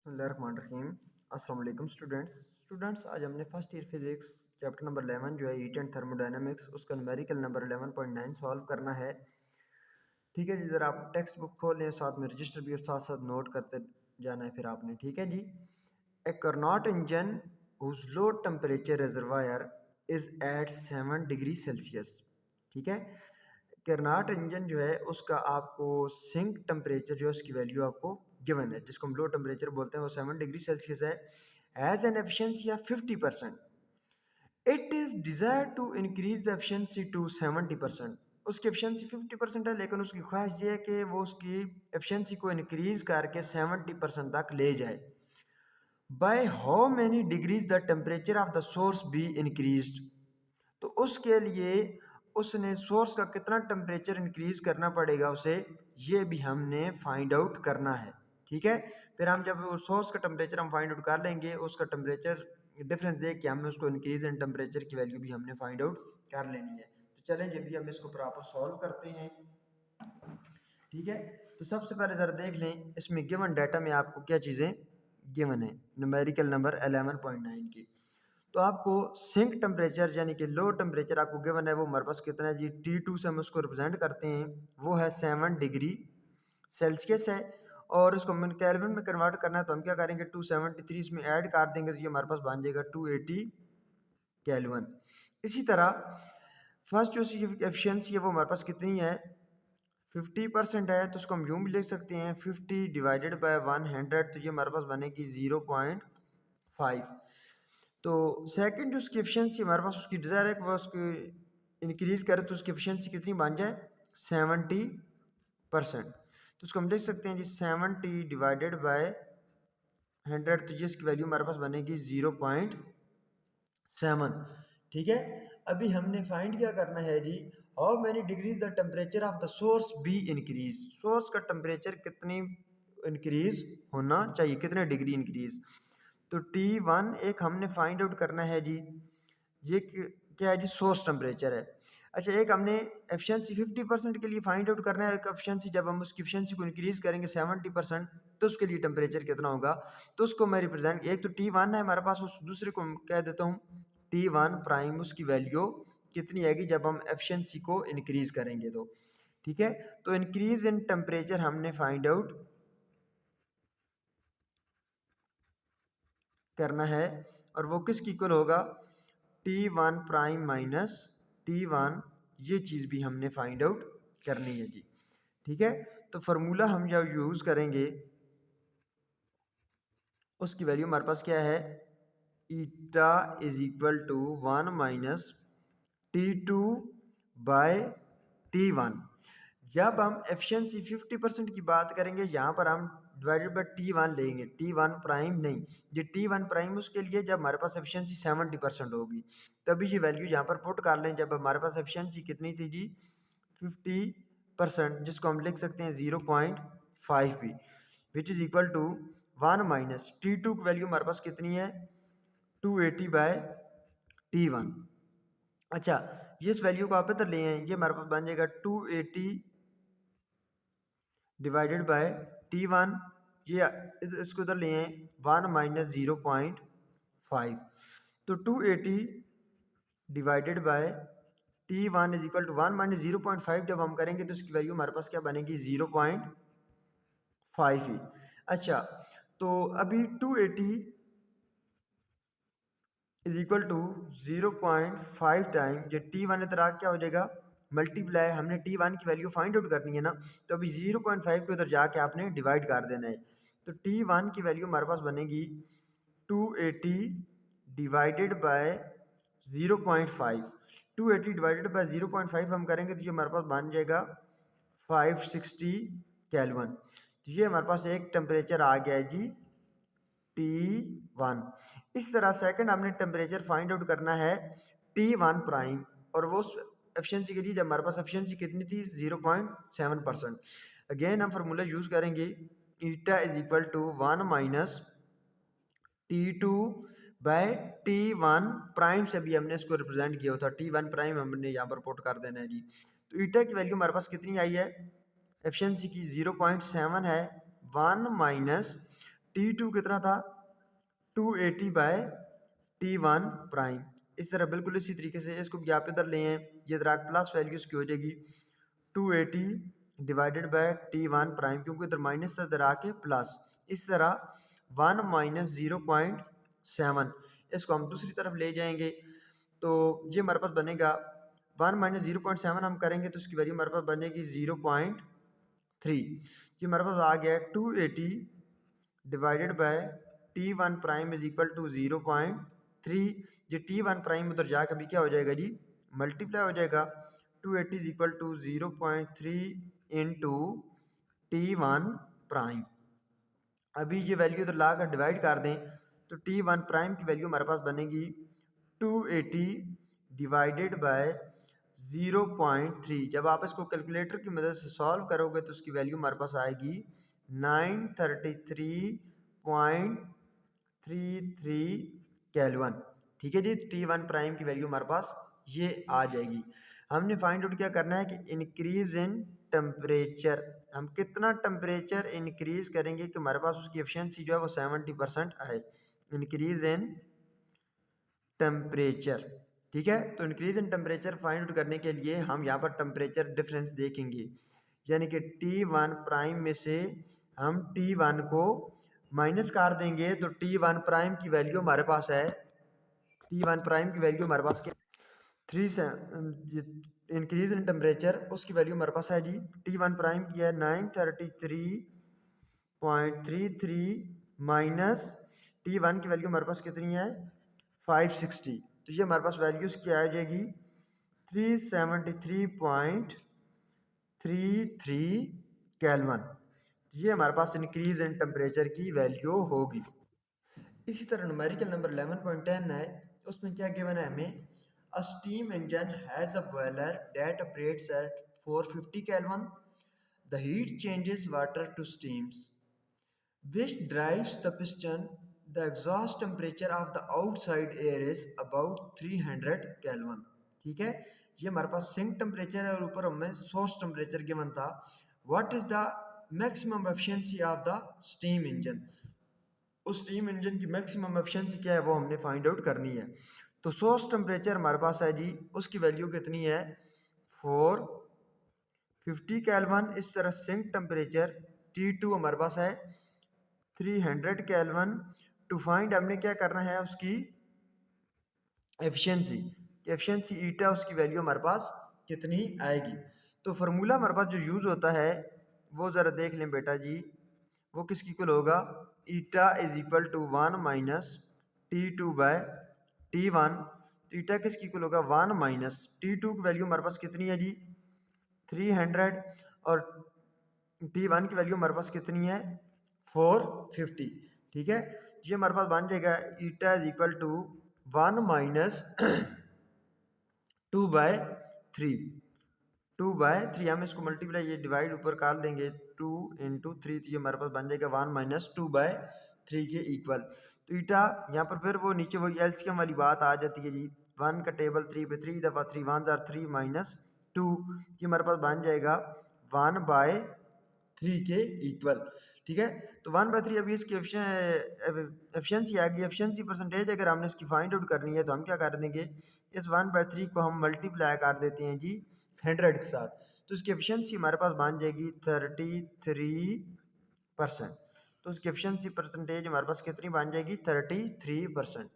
बिस्मिल्लाहिर्रहमानिर्रहीम। अस्सलाम वालेकुम स्टूडेंट्स आज हमने first year physics chapter number 11 जो है हीट एंड थर्मोडायनामिक्स उसका न्यूमेरिकल नंबर 11.9 सॉल्व करना है। ठीक है जी, ज़रा आप टेक्स्ट बुक खोल लें, साथ में रजिस्टर भी और साथ साथ नोट करते जाना है फिर आपने। ठीक है जी। A Carnot engine whose low temperature reservoir is at 7 degree Celsius. ठीक है, कार्नोट इंजन जो है उसका आपको सिंक टेम्परेचर जो है उसकी वैल्यू आपको गिवन है, जिसको हम लो टेम्परेचर बोलते हैं, वो 7 डिग्री सेल्सियस है। Has an efficiency of 50%। It is desire to increase the efficiency to 70%। उसकी एफिशिएंसी 50% है, लेकिन उसकी ख्वाहिश ये है कि वो उसकी एफिशिएंसी को इंक्रीज करके 70% तक ले जाए। By how many degrees the temperature of the source be increased. तो उसके लिए उसने सोर्स का कितना टेम्परेचर इंक्रीज करना पड़ेगा उसे, ये भी हमने फाइंड आउट करना है। ठीक है, फिर हम जब सोर्स का टेम्परेचर हम फाइंड आउट कर लेंगे, उसका टेम्परेचर डिफरेंस देख के हमें उसको इंक्रीज इन टेम्परेचर की वैल्यू भी हमने फाइंड आउट कर लेनी है। तो चलें जब भी हम इसको प्रॉपर सॉल्व करते हैं। ठीक है, तो सबसे पहले ज़रा देख लें इसमें गिवन डाटा में आपको क्या चीज़ें गिवन है न्यूमेरिकल नंबर 11.9 की। तो आपको सिंक टेम्परेचर यानी कि लो टेम्परेचर आपको गिवन है, वो हमारे पास कितना है जी, T2 से हम उसको रिप्रेजेंट करते हैं, वो है 7 डिग्री सेल्सियस है। और इसको हम केल्विन में कन्वर्ट करना है, तो हम क्या करेंगे 273 इसमें ऐड कर देंगे, तो ये हमारे पास बन जाएगा 280 केल्विन। इसी तरह फर्स्ट जो सी एफिशिएंसी है वो हमारे पास कितनी है, 50% है, तो उसको हम यूँ भी लिख सकते हैं 50 डिवाइडेड बाय 100, तो ये हमारे पास बनेगी 0.5। तो सेकंड जो उसकी एफिशिएंसी हमारे पास उसकी डिज़ायर है कि वह उसकी इंक्रीज़ करे, तो उसकी एफिशिएंसी कितनी बन जाए 70%। तो उसको हम लिख सकते हैं जी 70 डिवाइडेड बाय 100, तो ये इसकी वैल्यू हमारे पास बनेगी 0.7। ठीक है, अभी हमने फाइंड क्या करना है जी, how many degrees the temperature of the source be increase. Source का टेम्परेचर कितनी इंक्रीज होना चाहिए, कितने डिग्री इंक्रीज। तो T1 एक हमने फाइंड आउट करना है जी, ये क्या है जी, सोर्स टेम्परेचर है। अच्छा, एक हमने एफिशिएंसी 50% के लिए फाइंड आउट करना है, एक एफिशिएंसी जब हम उसकी एफिशिएंसी को इंक्रीज करेंगे 70%, तो उसके लिए टेम्परेचर कितना होगा। तो उसको मैं रिप्रेजेंट, एक तो T1 है हमारे पास, उस दूसरे को कह देता हूँ T1 प्राइम, उसकी वैल्यू कितनी आएगी जब हम एफिशिएंसी को इंक्रीज करेंगे तो। ठीक है, तो इंक्रीज इन टेम्परेचर हमने फाइंड आउट करना है, और वो किसकी इक्वल होगा, T1 प्राइम माइनस T1, ये चीज़ भी हमने फाइंड आउट करनी है जी। ठीक है, तो फार्मूला हम जब यूज़ करेंगे उसकी वैल्यू हमारे पास क्या है, eta is equal to 1 minus T2 by T1। जब हम एफिशिएंसी 50% की बात करेंगे, यहाँ पर हम डिवाइडेड बाय T1 लेंगे, T1 प्राइम नहीं, ये T1 प्राइम उसके लिए जब हमारे पास एफिशिएंसी 70% होगी, तभी ये वैल्यू यहाँ पर पुट कर लें। जब हमारे पास एफिशिएंसी कितनी थी जी, 50%, जिसको हम लिख सकते हैं 0.5 भी, which is equal to 1 minus T2 की वैल्यू हमारे पास कितनी है 280 बाय T1। अच्छा, ये इस वैल्यू को आप इधर ले आए, ये हमारे पास बन जाएगा 280 डिवाइडेड बाय T1, ये इसको इधर ले आए 1 माइनस 0.5, तो 280 divided by T1 is equal to 1 minus 0.5, जब हम करेंगे तो इसकी वैल्यू हमारे पास क्या बनेगी 0.5 ही। अच्छा, तो अभी 280 इज इक्वल टू 0.5 टाइम ये T1 इधर क्या हो जाएगा, मल्टीप्लाई, हमने T1 की वैल्यू फाइंड आउट करनी है ना, तो अभी 0.5 के उधर जाके आपने डिवाइड कर देना है। तो T1 की वैल्यू हमारे पास बनेगी 280 डिवाइडेड बाय 0.5। 280 डिवाइडेड बाय 0.5 हम करेंगे तो ये हमारे पास बन जाएगा 560 केल्विन। तो ये हमारे पास एक टेम्परेचर आ गया है जी T1। इस तरह सेकंड हमने टेम्परेचर फाइंड आउट करना है T1 प्राइम, और वो एफिशिएंसी के लिए जब हमारे पास एफिशिएंसी कितनी थी 0.7%। अगेन हम फार्मूला यूज़ करेंगे, eta is equal to 1 minus T2 by T1 prime से भी हमने इसको रिप्रेजेंट किया था, T1 प्राइम हमने यहाँ पर पुट कर देना है जी। तो ईटा की वैल्यू हमारे पास कितनी आई है, एफिशिएंसी की 0.7 है, 1 माइनस T2 कितना था 280/T1 प्राइम। इस तरह बिल्कुल इसी तरीके से इसको भी आप इधर ले आए, ये इधर प्लस वैल्यू इसकी हो जाएगी 280/T1 प्राइम, क्योंकि इधर माइनस था इधर आके प्लस। इस तरह 1 माइनस 0.7 इसको हम दूसरी तरफ ले जाएंगे तो ये हमारे पास बनेगा 1 माइनस 0.7 हम करेंगे तो इसकी वैल्यू हमारे पास बनेगी 0.3। ये हमारे पास आ गया 280/T1 prime is equal to 0.3। ये T1 प्राइम उधर जाकर अभी क्या हो जाएगा जी मल्टीप्लाई हो जाएगा 280 is equal to 0.3 into T1 prime. अभी ये वैल्यू इधर ला कर डिवाइड कर दें तो T1 प्राइम की वैल्यू हमारे पास बनेगी 280 डिवाइडेड बाय 0.3। जब आप इसको कैलकुलेटर की मदद से सॉल्व करोगे तो उसकी वैल्यू हमारे पास आएगी 933.33 केल्विन। ठीक है जी, T1 प्राइम की वैल्यू हमारे पास ये आ जाएगी। हमने फाइंड आउट क्या करना है कि इंक्रीज इन टेम्परेचर, हम कितना टेम्परेचर इंक्रीज करेंगे कि हमारे पास उसकी एफिशिएंसी जो है वो 70% आए। इंक्रीज इन टेम्परेचर, ठीक है। तो increase in temperature find out करने के लिए हम यहाँ पर टेम्परेचर डिफरेंस देखेंगे, यानी कि T1 प्राइम में से हम T1 को माइनस कर देंगे तो T1 प्राइम की वैल्यू हमारे पास है, T1 प्राइम की वैल्यू हमारे पास क्या 3 से इंक्रीज इन टेम्परेचर उसकी वैल्यू हमारे पास है जी T1 प्राइम की है 933.33 माइनस T1 की वैल्यू हमारे पास कितनी है 560। तो ये हमारे पास वैल्यूज क्या आ जाएगी 373.33 केल्विन। ये हमारे पास इंक्रीज इन टेम्परेचर की वैल्यू होगी। इसी तरह न्यूमेरिकल नंबर 11.10 है, उसमें क्या गिवन है हमें A steam engine has a boiler that operates at 450 Kelvin. The heat changes water to steams, which drives the piston. The exhaust temperature of the outside air is about 300 Kelvin. ठीक है, ये हमारे पास sink temperature है और ऊपर हमें source temperature given था। What is the maximum efficiency of the steam engine, उस स्टीम इंजन की मैक्सिमम एफिशिएंसी क्या है वो हमने फाइंड आउट करनी है। तो सोर्स टेम्परेचर हमारे पास है जी, उसकी वैल्यू कितनी है 450 केल्विन। इस तरह सिंक टेम्परेचर T2 हमारे पास है 300 केल्विन। टू फाइंड हमने क्या करना है उसकी एफिशिएंसी, एफिशिएंसी ईटा उसकी वैल्यू हमारे पास कितनी आएगी। तो फार्मूला हमारे पास जो यूज़ होता है वो ज़रा देख लें बेटा जी, वो किसकी इक्वल होगा eta is equal to 1 minus T2/T1। तो ईटा किसकी इक्वल होगा 1 माइनस T2 की वैल्यू हमारे पास कितनी है जी 300 और T1 की वैल्यू हमारे पास कितनी है 450। ठीक है, ये हमारे पास बन जाएगा eta is equal to 1 minus 2/3। 2/3 हम इसको मल्टीप्लाई ये डिवाइड ऊपर कर देंगे 2 इंटू 3, तो ये हमारे पास बन जाएगा 1 माइनस 2/3 के इक्वल। तो ईटा यहाँ पर फिर वो नीचे वही एलसीएम वाली बात आ जाती है जी, 1 का टेबल 3 पे 3 दफ़ा 3 1 जार 3 माइनस 2, ये हमारे पास बन जाएगा 1/3 के इक्वल। ठीक है, तो 1/3 अभी इसकी एफिशिएंसी आ गई। एफिशिएंसी परसेंटेज अगर हमने इसकी फाइंड आउट करनी है तो हम क्या कर देंगे, इस 1/3 को हम मल्टीप्लाई कर देते हैं जी 100 के साथ, तो इसकी एफिशिएंसी हमारे पास बन जाएगी 33%। तो उसकी एफिशिएंसी परसेंटेज हमारे पास कितनी बन जाएगी 33%।